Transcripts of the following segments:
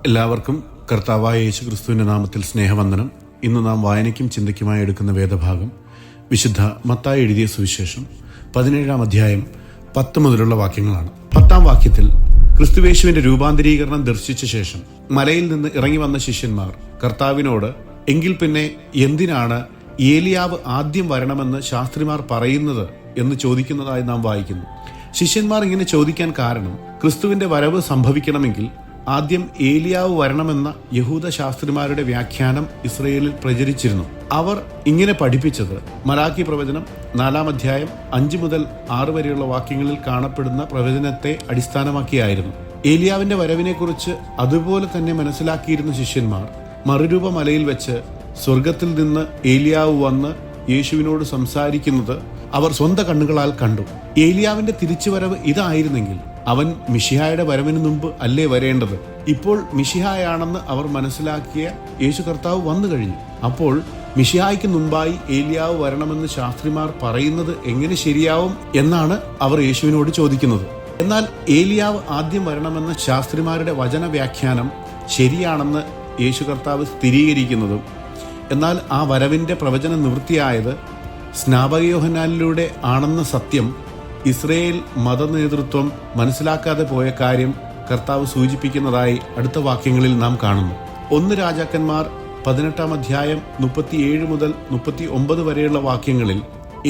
എല്ലാവർക്കും കർത്താവായ യേശു ക്രിസ്തുവിൻ്റെ നാമത്തിൽ സ്നേഹവന്ദനം. ഇന്ന് നാം വായനയ്ക്കും ചിന്തയ്ക്കുമായി എടുക്കുന്ന വേദഭാഗം വിശുദ്ധ മത്തായി എഴുതിയ സുവിശേഷം 17-ാം അധ്യായം 10 മുതലുള്ള വാക്യങ്ങളാണ്. 10-ാം വാക്യത്തിൽ ക്രിസ്തുവേശുവിന്റെ രൂപാന്തരീകരണം ദർശിച്ച ശേഷം മലയിൽ നിന്ന് ഇറങ്ങി വന്ന ശിഷ്യന്മാർ കർത്താവിനോട്, എങ്കിൽ പിന്നെ എന്തിനാണ് ഏലിയാവ് ആദ്യം വരണമെന്ന് ശാസ്ത്രിമാർ പറയുന്നത് എന്ന് ചോദിക്കുന്നതായി നാം വായിക്കുന്നു. ശിഷ്യന്മാർ ഇങ്ങനെ ചോദിക്കാൻ കാരണം, ക്രിസ്തുവിന്റെ വരവ് സംഭവിക്കണമെങ്കിൽ ആദ്യം ഏലിയാവ് വരണമെന്ന യഹൂദ ശാസ്ത്രിമാരുടെ വ്യാഖ്യാനം ഇസ്രയേലിൽ പ്രചരിച്ചിരുന്നു. അവർ ഇങ്ങനെ പഠിപ്പിച്ചത് മലാക്കി പ്രവചനം 4-ാം അധ്യായം 5 മുതൽ 6 വരെയുള്ള വാക്യങ്ങളിൽ കാണപ്പെടുന്ന പ്രവചനത്തെ അടിസ്ഥാനമാക്കിയായിരുന്നു. ഏലിയാവിന്റെ വരവിനെക്കുറിച്ച് അതുപോലെ തന്നെ മനസ്സിലാക്കിയിരുന്ന ശിഷ്യന്മാർ മറുരൂപ മലയിൽ വെച്ച് സ്വർഗത്തിൽ നിന്ന് ഏലിയാവ് വന്ന് യേശുവിനോട് സംസാരിക്കുന്നത് അവർ സ്വന്തം കണ്ണുകളാൽ കണ്ടു. ഏലിയാവിന്റെ തിരിച്ചുവരവ് ഇതായിരുന്നെങ്കിൽ അവൻ മിശിഹായുടെ വരവിന് മുമ്പ് അല്ലേ വരേണ്ടത്? ഇപ്പോൾ മിശിഹായാണെന്ന് അവർ മനസ്സിലാക്കിയ യേശു കർത്താവ് വന്നു കഴിഞ്ഞു. അപ്പോൾ മിശിഹായ്ക്ക് മുമ്പായി ഏലിയാവ് വരണമെന്ന് ശാസ്ത്രിമാർ പറയുന്നത് എങ്ങനെ ശരിയാവും എന്നാണ് അവർ യേശുവിനോട് ചോദിക്കുന്നത്. എന്നാൽ ഏലിയാവ് ആദ്യം വരണമെന്ന ശാസ്ത്രിമാരുടെ വചന വ്യാഖ്യാനം ശരിയാണെന്ന് യേശു കർത്താവ് സ്ഥിരീകരിക്കുന്നതും, എന്നാൽ ആ വരവിന്റെ പ്രവചന നിവൃത്തിയായത് സ്നാപക യോഹന്നാനിലൂടെ ആണെന്ന സത്യം ഇസ്രയേൽ മതനേതൃത്വം മനസ്സിലാക്കാതെ പോയ കാര്യം കർത്താവ് സൂചിപ്പിക്കുന്നതായി അടുത്ത വാക്യങ്ങളിൽ നാം കാണുന്നു. 1 രാജാക്കന്മാർ 18-ാം അധ്യായം 37 മുതൽ 39 വരെയുള്ള വാക്യങ്ങളിൽ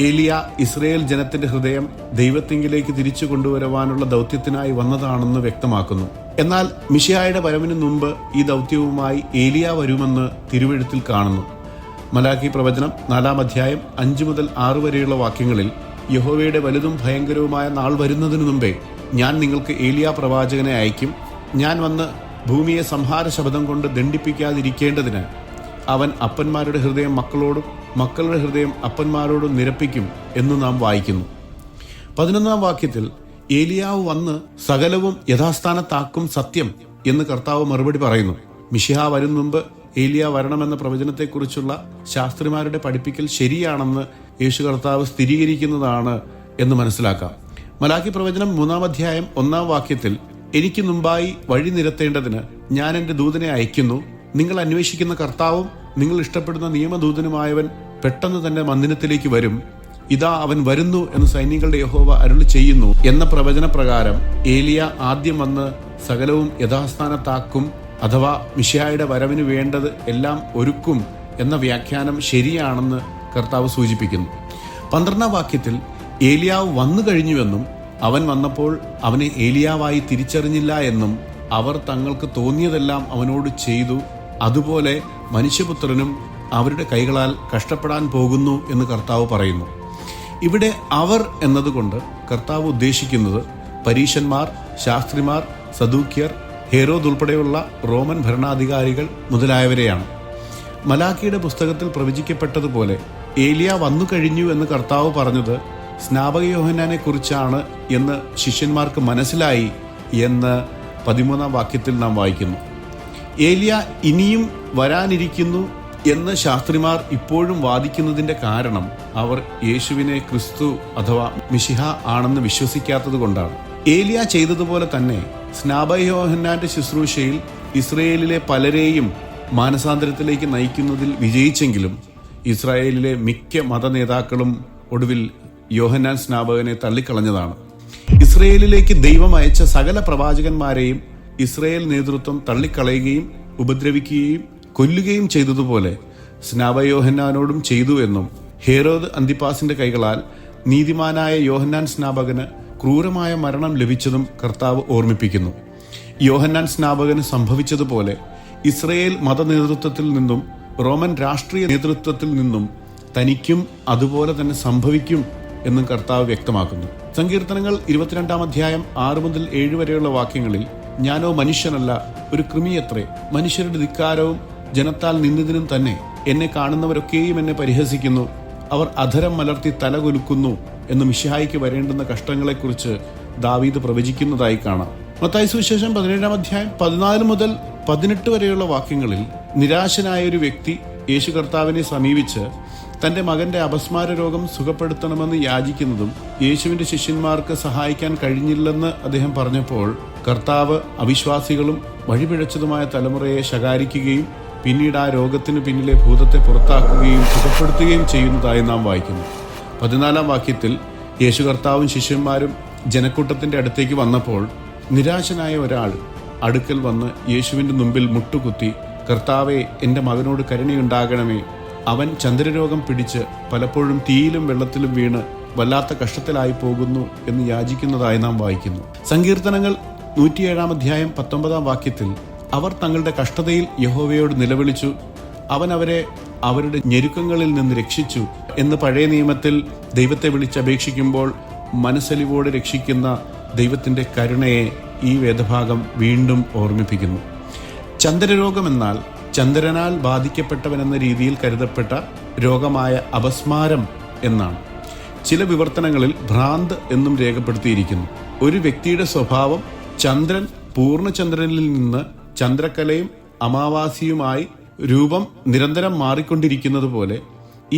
ഏലിയ ഇസ്രയേൽ ജനത്തിന്റെ ഹൃദയം ദൈവത്തിങ്കിലേക്ക് തിരിച്ചു കൊണ്ടുവരുവാനുള്ള ദൗത്യത്തിനായി വന്നതാണെന്ന് വ്യക്തമാക്കുന്നു. എന്നാൽ മിശിഹായുടെ വരവിന് മുമ്പ് ഈ ദൗത്യവുമായി ഏലിയ വരുമെന്ന് തിരുവെഴുത്തിൽ കാണുന്നു. മലാക്കി പ്രവചനം 4-ാം അധ്യായം 5 മുതൽ 6 വരെയുള്ള വാക്യങ്ങളിൽ യഹോവയുടെ വലുതും ഭയങ്കരവുമായ നാൾ വരുന്നതിനു മുമ്പേ ഞാൻ നിങ്ങൾക്ക് ഏലിയ പ്രവാചകനെ അയക്കും. ഞാൻ വന്ന് ഭൂമിയെ സംഹാര ശബ്ദം കൊണ്ട് ദണ്ഡിപ്പിക്കാതിരിക്കേണ്ടതിന് അവൻ അപ്പന്മാരുടെ ഹൃദയം മക്കളോടും മക്കളുടെ ഹൃദയം അപ്പന്മാരോടും നിരപ്പിക്കും എന്ന് നാം വായിക്കുന്നു. 11-ാം വാക്യത്തിൽ ഏലിയാവ് വന്ന് സകലവും യഥാസ്ഥാനത്താക്കും സത്യം എന്ന് കർത്താവ് മറുപടി പറയുന്നു. മിശിഹ വരും മുമ്പ് ഏലിയ വരണമെന്ന പ്രവചനത്തെക്കുറിച്ചുള്ള ശാസ്ത്രിമാരുടെ പഠിപ്പിക്കൽ ശരിയാണെന്ന് യേശു കർത്താവ് സ്ഥിരീകരിക്കുന്നതാണ് എന്ന് മനസ്സിലാക്കാം. മലാക്കി പ്രവചനം 3-ാം അധ്യായം 1-ാം വാക്യത്തിൽ, എനിക്ക് മുമ്പായി വഴി നിരത്തേണ്ടതിന് ഞാൻ എൻ്റെ ദൂതനെ അയക്കുന്നു. നിങ്ങൾ അന്വേഷിക്കുന്ന കർത്താവും നിങ്ങൾ ഇഷ്ടപ്പെടുന്ന നിയമദൂതനുമായവൻ പെട്ടെന്ന് തന്നെ മന്ദിരത്തിലേക്ക് വരും. ഇതാ അവൻ വരുന്നു എന്ന് സൈന്യങ്ങളുടെ യഹോവ അരുളി ചെയ്യുന്നു എന്ന പ്രവചന പ്രകാരം ഏലിയ ആദ്യം വന്ന് സകലവും യഥാസ്ഥാനത്താക്കും, അഥവാ മിശിഹായുടെ വരവിന് വേണ്ടത് എല്ലാം ഒരുക്കും എന്ന വ്യാഖ്യാനം ശരിയാണെന്ന് കർത്താവ് സൂചിപ്പിക്കുന്നു. 12-ാം വാക്യത്തിൽ ഏലിയാവ് വന്നു കഴിഞ്ഞുവെന്നും അവൻ വന്നപ്പോൾ അവനെ ഏലിയാവായി തിരിച്ചറിഞ്ഞില്ല എന്നും അവർ തങ്ങൾക്ക് തോന്നിയതെല്ലാം അവനോട് ചെയ്തു, അതുപോലെ മനുഷ്യപുത്രനും അവരുടെ കൈകളാൽ കഷ്ടപ്പെടാൻ പോകുന്നു എന്ന് കർത്താവ് പറയുന്നു. ഇവിടെ അവർ എന്നതുകൊണ്ട് കർത്താവ് ഉദ്ദേശിക്കുന്നത് പരീശന്മാർ, ശാസ്ത്രിമാർ, സദൂക്യർ, ഹേരോദ് ഉൾപ്പെടെയുള്ള റോമൻ ഭരണാധികാരികൾ മുതലായവരെയാണ്. മലാക്കിയുടെ പുസ്തകത്തിൽ പ്രവചിക്കപ്പെട്ടതുപോലെ ഏലിയ വന്നു കഴിഞ്ഞു എന്ന് കർത്താവ് പറഞ്ഞത് സ്നാപക യോഹന്നാനെ കുറിച്ചാണ് എന്ന് ശിഷ്യന്മാർക്ക് മനസ്സിലായി എന്ന് 13-ാം വാക്യത്തിൽ നാം വായിക്കുന്നു. ഏലിയ ഇനിയും വരാനിരിക്കുന്നു എന്ന് ശാസ്ത്രിമാർ ഇപ്പോഴും വാദിക്കുന്നതിന്റെ കാരണം അവർ യേശുവിനെ ക്രിസ്തു അഥവാ മിശിഹ ആണെന്ന് വിശ്വസിക്കാത്തത് കൊണ്ടാണ്. ഏലിയ ചെയ്തതുപോലെ തന്നെ സ്നാപക യോഹന്നാന്റെ ശുശ്രൂഷയിൽ ഇസ്രയേലിലെ പലരെയും മാനസാന്തരത്തിലേക്ക് നയിക്കുന്നതിൽ വിജയിച്ചെങ്കിലും ഇസ്രായേലിലെ മിക്ക മതനേതാക്കളും ഒടുവിൽ യോഹന്നാൻ സ്നാപകനെ തള്ളിക്കളഞ്ഞതാണ്. ഇസ്രയേലിലേക്ക് ദൈവം അയച്ച സകല പ്രവാചകന്മാരെയും ഇസ്രയേൽ നേതൃത്വം തള്ളിക്കളയുകയും ഉപദ്രവിക്കുകയും കൊല്ലുകയും ചെയ്തതുപോലെ സ്നാപക യോഹന്നാനോടും ചെയ്തു എന്നും ഹേരോദ് അന്തിപ്പാസിന്റെ കൈകളാൽ നീതിമാനായ യോഹന്നാൻ സ്നാപകന് ക്രൂരമായ മരണം ലഭിച്ചതും കർത്താവ് ഓർമ്മിപ്പിക്കുന്നു. യോഹന്നാൻ സ്നാപകന് സംഭവിച്ചതുപോലെ ഇസ്രയേൽ മതനേതൃത്വത്തിൽ നിന്നും റോമൻ രാഷ്ട്രീയ നേതൃത്വത്തിൽ നിന്നും തനിക്കും അതുപോലെ തന്നെ സംഭവിക്കും എന്നും കർത്താവ് വ്യക്തമാക്കുന്നു. സങ്കീർത്തനങ്ങൾ 22-ാം അധ്യായം 6 മുതൽ 7 വരെയുള്ള വാക്യങ്ങളിൽ, ഞാനോ മനുഷ്യനല്ല, ഒരു കൃമിയത്രേ, മനുഷ്യരുടെ ധിക്കാരവും ജനത്താൽ നിന്നതിനും തന്നെ. എന്നെ കാണുന്നവരൊക്കെയും എന്നെ പരിഹസിക്കുന്നു, അവർ അധരം മലർത്തി തല കുലുക്കുന്നു എന്ന് മിശിഹായ്ക്ക് വരേണ്ടുന്ന കഷ്ടങ്ങളെക്കുറിച്ച് ദാവീദ് പ്രവചിക്കുന്നതായി കാണാം. മത്തായി സുവിശേഷം 17-ാം അധ്യായം 14 മുതൽ 18 വരെയുള്ള വാക്യങ്ങളിൽ നിരാശനായ ഒരു വ്യക്തി യേശു കർത്താവിനെ സമീപിച്ച് തന്റെ മകന്റെ അപസ്മാര രോഗം സുഖപ്പെടുത്തണമെന്ന് യാചിക്കുന്നതും യേശുവിന്റെ ശിഷ്യന്മാർക്ക് സഹായിക്കാൻ കഴിഞ്ഞില്ലെന്ന് അദ്ദേഹം പറഞ്ഞപ്പോൾ കർത്താവ് അവിശ്വാസികളും വഴിപിഴച്ചതുമായ തലമുറയെ ശകാരിക്കുകയും പിന്നീട് ആ രോഗത്തിന് പിന്നിലെ ഭൂതത്തെ പുറത്താക്കുകയും സുഖപ്പെടുത്തുകയും ചെയ്യുന്നതായി നാം വായിക്കുന്നു. 14 വാക്യത്തിൽ യേശു കർത്താവും ശിഷ്യന്മാരും ജനക്കൂട്ടത്തിന്റെ അടുത്തേക്ക് വന്നപ്പോൾ നിരാശനായ ഒരാൾ അടുക്കൽ വന്ന് യേശുവിന്റെ മുമ്പിൽ മുട്ടുകുത്തി, കർത്താവെ, എൻ്റെ മകനോട് കരുണയുണ്ടാകണമേ, അവൻ ചന്ദ്രരോഗം പിടിച്ച് പലപ്പോഴും തീയിലും വെള്ളത്തിലും വീണ് വല്ലാത്ത കഷ്ടത്തിലായി പോകുന്നു എന്ന് യാചിക്കുന്നതായി നാം വായിക്കുന്നു. സങ്കീർത്തനങ്ങൾ 107 19 വാക്യത്തിൽ അവർ തങ്ങളുടെ കഷ്ടതയിൽ യഹോവയോട് നിലവിളിച്ചു, അവൻ അവരെ അവരുടെ ഞെരുക്കങ്ങളിൽ നിന്ന് രക്ഷിച്ചു എന്ന് പഴയ നിയമത്തിൽ ദൈവത്തെ വിളിച്ചപേക്ഷിക്കുമ്പോൾ മനസ്സലിവോട് രക്ഷിക്കുന്ന ദൈവത്തിൻ്റെ കരുണയെ ഈ വേദഭാഗം വീണ്ടും ഓർമ്മിപ്പിക്കുന്നു. ചന്ദ്രരോഗം എന്നാൽ ചന്ദ്രനാൽ ബാധിക്കപ്പെട്ടവനെന്ന രീതിയിൽ കരുതപ്പെട്ട രോഗമായ അപസ്മാരം എന്നാണ്. ചില വിവർത്തനങ്ങളിൽ ഭ്രാന്ത് എന്നും രേഖപ്പെടുത്തിയിരിക്കുന്നു. ഒരു വ്യക്തിയുടെ സ്വഭാവം ചന്ദ്രൻ പൂർണ്ണചന്ദ്രനിൽ നിന്ന് ചന്ദ്രക്കലയും അമാവാസിയുമായി രൂപം നിരന്തരം മാറിക്കൊണ്ടിരിക്കുന്നത് പോലെ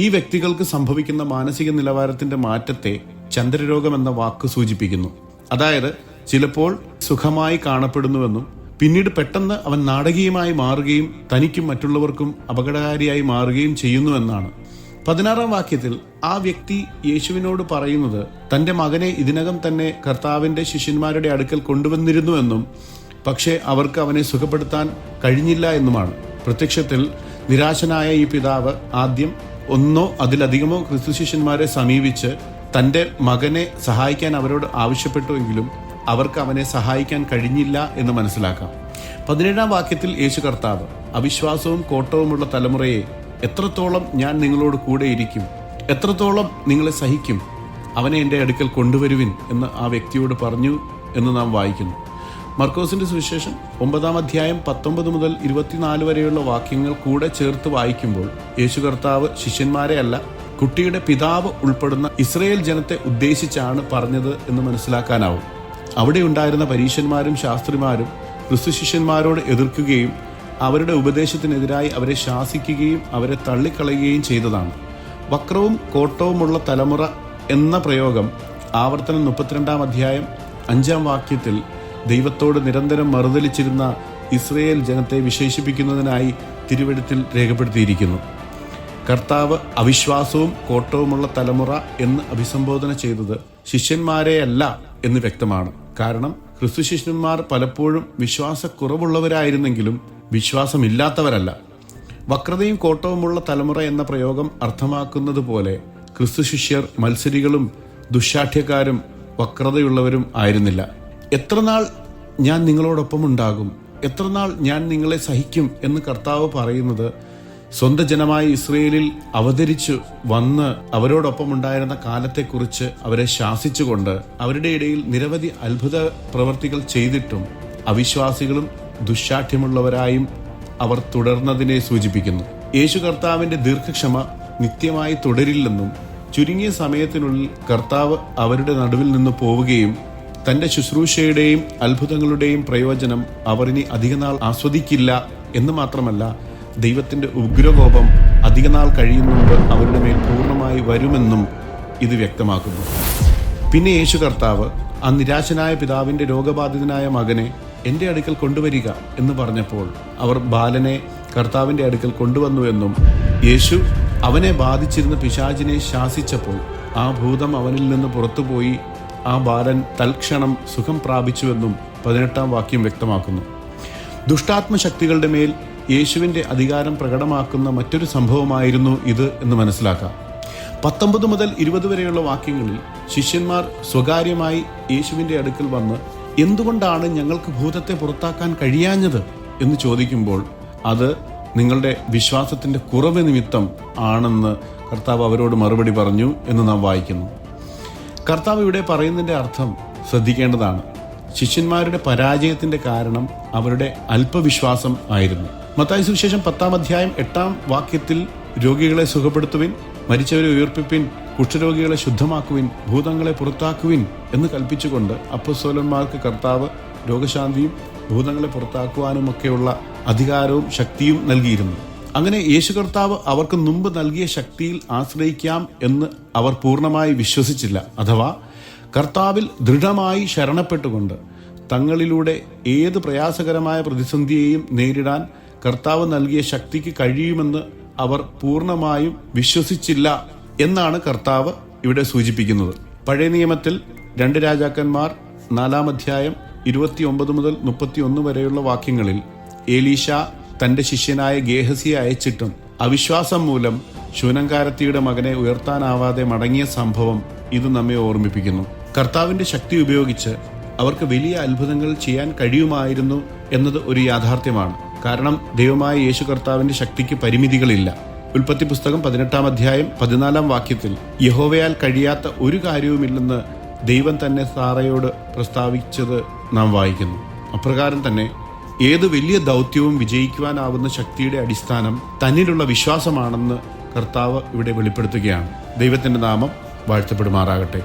ഈ വ്യക്തികൾക്ക് സംഭവിക്കുന്ന മാനസിക നിലവാരത്തിന്റെ മാറ്റത്തെ ചന്ദ്രരോഗം എന്ന വാക്ക് സൂചിപ്പിക്കുന്നു. അതായത് ചിലപ്പോൾ സുഖമായി കാണപ്പെടുന്നുവെന്നും പിന്നീട് പെട്ടെന്ന് അവൻ നാടകീയമായി മാറുകയും തനിക്കും മറ്റുള്ളവർക്കും അപകടകാരിയായി മാറുകയും ചെയ്യുന്നുവെന്നാണ്. 16 വാക്യത്തിൽ ആ വ്യക്തി യേശുവിനോട് പറയുന്നത് തന്റെ മകനെ ഇതിനകം തന്നെ കർത്താവിന്റെ ശിഷ്യന്മാരുടെ അടുക്കൽ കൊണ്ടുവന്നിരുന്നുവെന്നും പക്ഷേ അവർക്ക് അവനെ സുഖപ്പെടുത്താൻ കഴിഞ്ഞില്ല എന്നുമാണ്. പ്രത്യക്ഷത്തിൽ നിരാശനായ ഈ പിതാവ് ആദ്യം ഒന്നോ അതിലധികമോ ക്രിസ്തു ശിഷ്യന്മാരെ സമീപിച്ച് തന്റെ മകനെ സഹായിക്കാൻ അവരോട് ആവശ്യപ്പെട്ടുവെങ്കിലും അവർക്ക് അവനെ സഹായിക്കാൻ കഴിഞ്ഞില്ല എന്ന് മനസ്സിലാക്കാം. 17 വാക്യത്തിൽ യേശു കർത്താവ് അവിശ്വാസവും കോട്ടവുമുള്ള തലമുറയെ എത്രത്തോളം ഞാൻ നിങ്ങളോട് കൂടെയിരിക്കും, എത്രത്തോളം നിങ്ങളെ സഹിക്കും, അവനെ എൻ്റെ അടുക്കൽ കൊണ്ടുവരുവിൻ എന്ന് ആ വ്യക്തിയോട് പറഞ്ഞു എന്ന് നാം വായിക്കുന്നു. മർക്കോസിന്റെ സുവിശേഷം 9 19 മുതൽ 24 വരെയുള്ള വാക്യങ്ങൾ കൂടെ ചേർത്ത് വായിക്കുമ്പോൾ യേശു കർത്താവ് ശിഷ്യന്മാരെ അല്ല, കുട്ടിയുടെ പിതാവ് ഉൾപ്പെടുന്ന ഇസ്രയേൽ ജനത്തെ ഉദ്ദേശിച്ചാണ് പറഞ്ഞത് എന്ന് മനസ്സിലാക്കാനാവും. അവിടെ ഉണ്ടായിരുന്ന പരീശന്മാരും ശാസ്ത്രിമാരും ക്രിസ്തു ശിഷ്യന്മാരോട് എതിർക്കുകയും അവരുടെ ഉപദേശത്തിനെതിരായി അവരെ ശാസിക്കുകയും അവരെ തള്ളിക്കളയുകയും ചെയ്തതാണ്. വക്രവും കോട്ടവുമുള്ള തലമുറ എന്ന പ്രയോഗം ആവർത്തനം 32 5 വാക്യത്തിൽ ദൈവത്തോട് നിരന്തരം മറുതലിച്ചിരുന്ന ഇസ്രയേൽ ജനത്തെ വിശേഷിപ്പിക്കുന്നതിനായി തിരുവെഴുത്തിൽ രേഖപ്പെടുത്തിയിരിക്കുന്നു. കർത്താവ് അവിശ്വാസവും കോട്ടവുമുള്ള തലമുറ എന്ന് അഭിസംബോധന ചെയ്തത് ശിഷ്യന്മാരെയല്ല എന്ന് വ്യക്തമാണ്. കാരണം ക്രിസ്തു ശിഷ്യന്മാർ പലപ്പോഴും വിശ്വാസക്കുറവുള്ളവരായിരുന്നെങ്കിലും വിശ്വാസമില്ലാത്തവരല്ല. വക്രതയും കോട്ടവുമുള്ള തലമുറ എന്ന പ്രയോഗം അർത്ഥമാക്കുന്നത് പോലെ ക്രിസ്തു ശിഷ്യർ മത്സരികളും ദുശ്ശാഠ്യക്കാരും വക്രതയുള്ളവരും ആയിരുന്നില്ല. എത്രനാൾ ഞാൻ നിങ്ങളോടൊപ്പം ഉണ്ടാകും, എത്രനാൾ ഞാൻ നിങ്ങളെ സഹിക്കും എന്ന് കർത്താവ് പറയുന്നത് സ്വന്തം ജനമായ ഇസ്രയേലിൽ അവതരിച്ചു വന്ന് അവരോടൊപ്പം ഉണ്ടായിരുന്ന കാലത്തെക്കുറിച്ച് അവരെ ശാസിച്ചുകൊണ്ട് അവരുടെ ഇടയിൽ നിരവധി അത്ഭുത പ്രവർത്തികൾ ചെയ്തിട്ടും അവിശ്വാസികളും ദുശ്ശാഠ്യമുള്ളവരായും അവർ തുടർന്നതിനെ സൂചിപ്പിക്കുന്നു. യേശു കർത്താവിന്റെ ദീർഘക്ഷമ നിത്യമായി തുടരില്ലെന്നും ചുരുങ്ങിയ സമയത്തിനുള്ളിൽ കർത്താവ് അവരുടെ നടുവിൽ നിന്ന് പോവുകയും തന്റെ ശുശ്രൂഷയുടെയും അത്ഭുതങ്ങളുടെയും പ്രയോജനം അവർ ഇനി അധികനാൾ ആസ്വദിക്കില്ല എന്ന് മാത്രമല്ല, ദൈവത്തിന്റെ ഉഗ്രകോപം അധികനാൾ കഴിയുന്നുണ്ട് അവരുടെ മേൽ പൂർണ്ണമായി വരുമെന്നും ഇത് വ്യക്തമാക്കുന്നു. പിന്നെ യേശു കർത്താവ് ആ നിരാശനായ പിതാവിന്റെ രോഗബാധിതനായ മകനെ എൻ്റെ അടുക്കൽ കൊണ്ടുവരിക എന്ന് പറഞ്ഞപ്പോൾ അവർ ബാലനെ കർത്താവിന്റെ അടുക്കൽ കൊണ്ടുവന്നുവെന്നും യേശു അവനെ ബാധിച്ചിരുന്ന പിശാചിനെ ശാസിച്ചപ്പോൾ ആ ഭൂതം അവനിൽ നിന്ന് പുറത്തുപോയി ആ ബാലൻ തൽക്ഷണം സുഖം പ്രാപിച്ചുവെന്നും 18 വാക്യം വ്യക്തമാക്കുന്നു. ദുഷ്ടാത്മശക്തികളുടെ മേൽ യേശുവിന്റെ അധികാരം പ്രകടമാക്കുന്ന മറ്റൊരു സംഭവമായിരുന്നു ഇത് എന്ന് മനസ്സിലാക്കാം. 19 മുതൽ 20 വരെയുള്ള വാക്യങ്ങളിൽ ശിഷ്യന്മാർ സ്വകാര്യമായി യേശുവിന്റെ അടുക്കൽ വന്ന് എന്തുകൊണ്ടാണ് ഞങ്ങൾക്ക് ഭൂതത്തെ പുറത്താക്കാൻ കഴിയാഞ്ഞത് എന്ന് ചോദിക്കുമ്പോൾ അത് നിങ്ങളുടെ വിശ്വാസത്തിന്റെ കുറവ് നിമിത്തം ആണെന്ന് കർത്താവ് അവരോട് മറുപടി പറഞ്ഞു എന്ന് നാം വായിക്കുന്നു. കർത്താവ് ഇവിടെ പറയുന്നതിന്റെ അർത്ഥം ശ്രദ്ധിക്കേണ്ടതാണ്. ശിഷ്യന്മാരുടെ പരാജയത്തിന്റെ കാരണം അവരുടെ അല്പവിശ്വാസം ആയിരുന്നു. മത്തായി സുവിശേഷം 10 8 വാക്യത്തിൽ രോഗികളെ സുഖപ്പെടുത്തുവിൻ, മരിച്ചവരെ ഉയർപ്പിപ്പിൻ, കുഷ്ഠരോഗികളെ ശുദ്ധമാക്കുവിൻ, ഭൂതങ്ങളെ പുറത്താക്കുവിൻ എന്ന് കൽപ്പിച്ചുകൊണ്ട് അപ്പോസ്തലന്മാർക്ക് കർത്താവ് രോഗശാന്തിയും ഭൂതങ്ങളെ പുറത്താക്കുവാനുമൊക്കെയുള്ള അധികാരവും ശക്തിയും നൽകിയിരുന്നു. അങ്ങനെ യേശു കർത്താവ് അവർക്ക് മുമ്പ് നൽകിയ ശക്തിയിൽ ആശ്രയിക്കാം എന്ന് അവർ പൂർണ്ണമായി വിശ്വസിച്ചില്ല. അഥവാ കർത്താവിൽ ദൃഢമായി ശരണപ്പെട്ടുകൊണ്ട് തങ്ങളിലൂടെ ഏത് പ്രയാസകരമായ പ്രതിസന്ധിയെയും നേരിടാൻ കർത്താവ് നൽകിയ ശക്തിക്ക് കഴിയുമെന്ന് അവർ പൂർണ്ണമായും വിശ്വസിച്ചില്ല എന്നാണ് കർത്താവ് ഇവിടെ സൂചിപ്പിക്കുന്നത്. പഴയ നിയമത്തിൽ 2 രാജാക്കന്മാർ 4-ാം അധ്യായം 29 മുതൽ 31 വരെയുള്ള വാക്യങ്ങളിൽ എലീശ തന്റെ ശിഷ്യനായ ഗേഹസിയെ അയച്ചിട്ടും അവിശ്വാസം മൂലം ശൂനംകാരത്തിയുടെ മകനെ ഉയർത്താനാവാതെ മടങ്ങിയ സംഭവം ഇത് നമ്മെ ഓർമ്മിപ്പിക്കുന്നു. കർത്താവിന്റെ ശക്തി ഉപയോഗിച്ച് അവർക്ക് വലിയ അത്ഭുതങ്ങൾ ചെയ്യാൻ കഴിയുമായിരുന്നു എന്നത് ഒരു യാഥാർത്ഥ്യമാണ്. കാരണം ദൈവമായ യേശു കർത്താവിന്റെ ശക്തിക്ക് പരിമിതികളില്ല. ഉൽപ്പത്തി പുസ്തകം 18-ാം അധ്യായം 14-ാം വാക്യത്തിൽ യഹോവയാൽ കഴിയാത്ത ഒരു കാര്യവുമില്ലെന്ന് ദൈവം തന്നെ സാറയോട് പ്രസ്താവിച്ചത് നാം വായിക്കുന്നു. അപ്രകാരം തന്നെ ഏത് വലിയ ദൗത്യവും വിജയിക്കുവാനാവുന്ന ശക്തിയുടെ അടിസ്ഥാനം തന്നിലുള്ള വിശ്വാസമാണെന്ന് കർത്താവ് ഇവിടെ വെളിപ്പെടുത്തുകയാണ്. ദൈവത്തിന്റെ നാമം വാഴ്ത്തപ്പെടുമാറാകട്ടെ.